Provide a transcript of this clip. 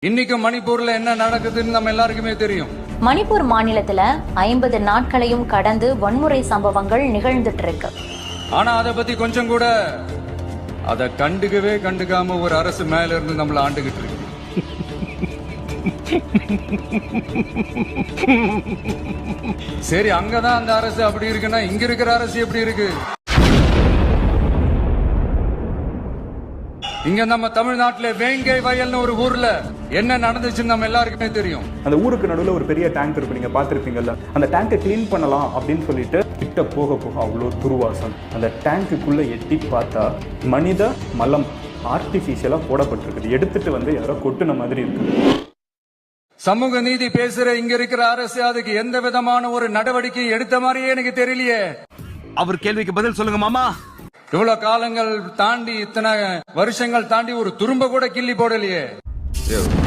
இன்னைக்கு மணிப்பூர்ல என்ன நடக்குதுன்னு நம்ம எல்லாருக்குமே தெரியும். மணிப்பூர் மாநிலத்துல 50 நாட்களையும் கடந்து வன்முறை சம்பவங்கள் நிகழ்ந்துட்டு இருக்கு. ஆனா அத பத்தி கொஞ்சம் கூட அத கண்டுக்காம ஒரு அரசு மேல இருந்து நம்மள ஆண்டுகிட்டு இருக்கு. சரி, அங்கதான் அந்த அரசு அப்படி இருக்குன்னா இங்க இருக்கிற அரசு எப்படி இருக்கு? இங்க நம்ம தமிழ்நாட்டுல வேங்கை வயல்னு ஒரு ஊர்ல என்ன நடந்துச்சுன்னு நம்ம எல்லாருக்குமே தெரியும். அந்த ஊருக்கு நடுவில் ஒரு பெரிய டேங்க் இருக்கு, நீங்க பாத்திருப்பீங்கல்ல. அந்த டேங்கை கிளீன் பண்ணலாம் அப்படின்னு சொல்லிட்டு கிட்ட போக அவ்வளோ துர்வாசம். அந்த டேங்குக்குள்ள எட்டி பார்த்தா மனித மலம் ஆர்டிபிஷியலா போடப்பட்டிருக்குது. எடுத்துட்டு யாரோ கொட்டுன மாதிரி இருக்கு. சமூக நீதி பேசுற இங்க இருக்கிற அரசு அதுக்கு எந்த விதமான ஒரு நடவடிக்கை எடுத்த மாதிரியே எனக்கு தெரியலையே. அவர் கேள்விக்கு பதில் சொல்லுங்க மாமா. இவ்வளவு காலங்கள் தாண்டி, இத்தனை வருஷங்கள் தாண்டி ஒரு துரும்ப கூட கிள்ளி போடலையே.